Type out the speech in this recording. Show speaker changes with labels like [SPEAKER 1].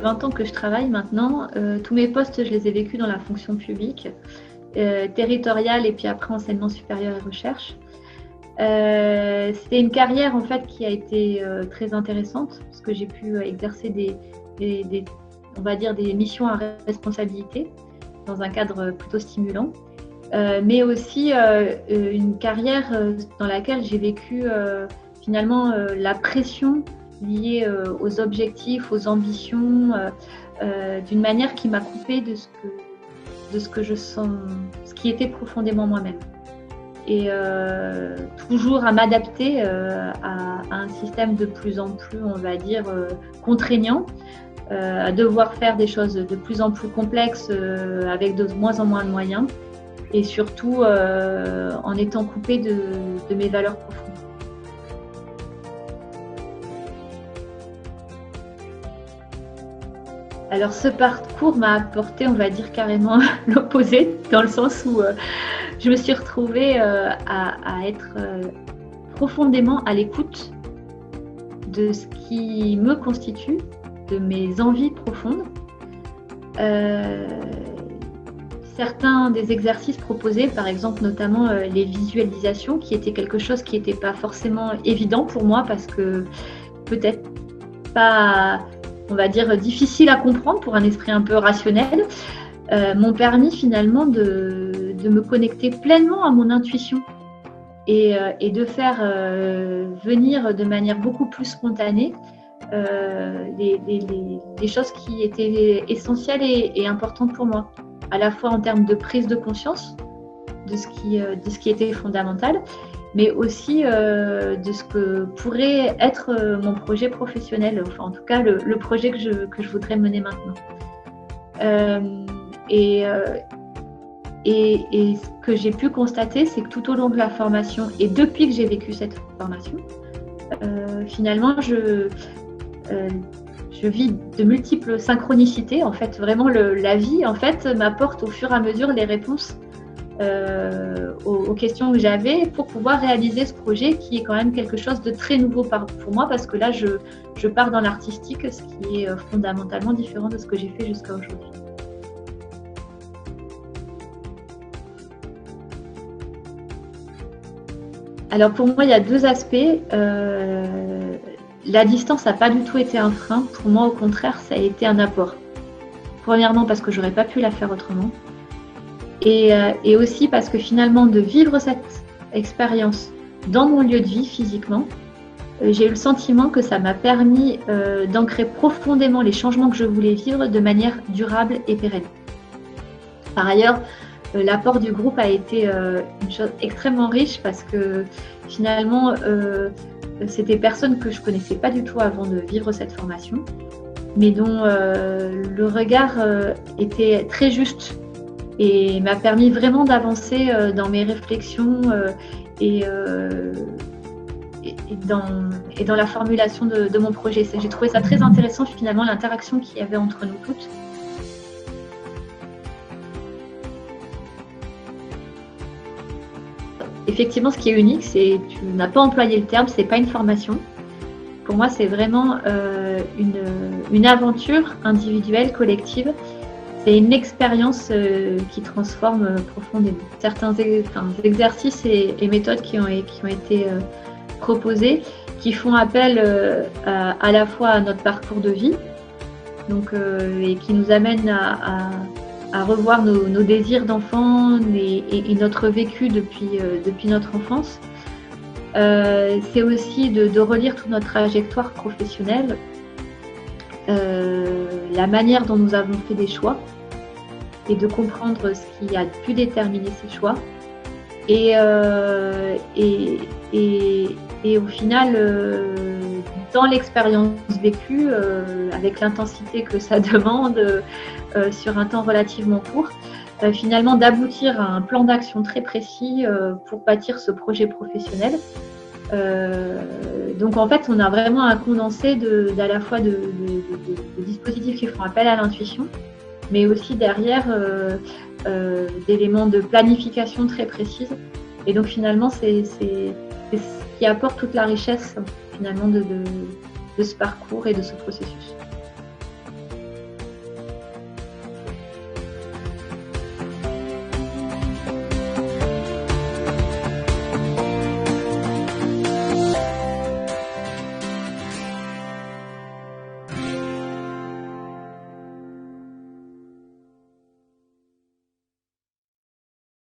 [SPEAKER 1] 20 ans que je travaille maintenant. Tous mes postes, je les ai vécus dans la fonction publique, territoriale et puis après enseignement supérieur et recherche. C'était une carrière en fait qui a été très intéressante parce que j'ai pu exercer on va dire des missions à responsabilité dans un cadre plutôt stimulant, mais aussi une carrière dans laquelle j'ai vécu finalement la pression liée aux objectifs, aux ambitions, d'une manière qui m'a coupée de ce que je sens, ce qui était profondément moi-même. Et toujours à m'adapter à un système de plus en plus, on va dire, contraignant, à devoir faire des choses de plus en plus complexes avec de moins en moins de moyens et surtout en étant coupée de mes valeurs profondes. Alors ce parcours m'a apporté, on va dire carrément l'opposé, dans le sens où je me suis retrouvée à être profondément à l'écoute de ce qui me constitue, de mes envies profondes. Certains des exercices proposés, par exemple notamment les visualisations, qui étaient quelque chose qui n'était pas forcément évident pour moi parce que peut-être pas, on va dire, difficile à comprendre pour un esprit un peu rationnel, m'ont permis finalement de me connecter pleinement à mon intuition et de faire venir de manière beaucoup plus spontanée les choses qui étaient essentielles et importantes pour moi, à la fois en termes de prise de conscience de ce qui était fondamental, mais aussi de ce que pourrait être mon projet professionnel, enfin en tout cas le projet que je voudrais mener maintenant. Et ce que j'ai pu constater, c'est que tout au long de la formation, et depuis que j'ai vécu cette formation, finalement, je vis de multiples synchronicités. En fait, vraiment, la vie en fait, m'apporte au fur et à mesure les réponses aux questions que j'avais pour pouvoir réaliser ce projet qui est quand même quelque chose de très nouveau pour moi parce que là, je pars dans l'artistique, ce qui est fondamentalement différent de ce que j'ai fait jusqu'à aujourd'hui. Alors pour moi, il y a deux aspects. La distance n'a pas du tout été un frein. Pour moi, au contraire, ça a été un apport. Premièrement, parce que j'aurais pas pu la faire autrement. Et aussi parce que finalement, de vivre cette expérience dans mon lieu de vie physiquement, j'ai eu le sentiment que ça m'a permis d'ancrer profondément les changements que je voulais vivre de manière durable et pérenne. Par ailleurs, l'apport du groupe a été une chose extrêmement riche parce que finalement, c'est des personnes que je ne connaissais pas du tout avant de vivre cette formation, mais dont le regard était très juste et m'a permis vraiment d'avancer dans mes réflexions et dans la formulation de mon projet. J'ai trouvé ça très intéressant finalement, l'interaction qu'il y avait entre nous toutes. Effectivement, ce qui est unique, c'est que tu n'as pas employé le terme, c'est pas une formation. Pour moi, c'est vraiment une aventure individuelle, collective. C'est une expérience qui transforme profondément. Certains exercices et méthodes qui ont été proposés, qui font appel à la fois à notre parcours de vie, donc, et qui nous amènent à revoir nos désirs d'enfant et notre vécu depuis notre enfance. C'est aussi de relire toute notre trajectoire professionnelle, la manière dont nous avons fait des choix et de comprendre ce qui a pu déterminer ces choix. Et au final, dans l'expérience vécue, avec l'intensité que ça demande sur un temps relativement court, finalement d'aboutir à un plan d'action très précis pour bâtir ce projet professionnel. Donc en fait, on a vraiment un condensé à la fois de dispositifs qui font appel à l'intuition, mais aussi derrière d'éléments de planification très précises. Et donc finalement, c'est ce qui apporte toute la richesse finalement de ce parcours et de ce processus.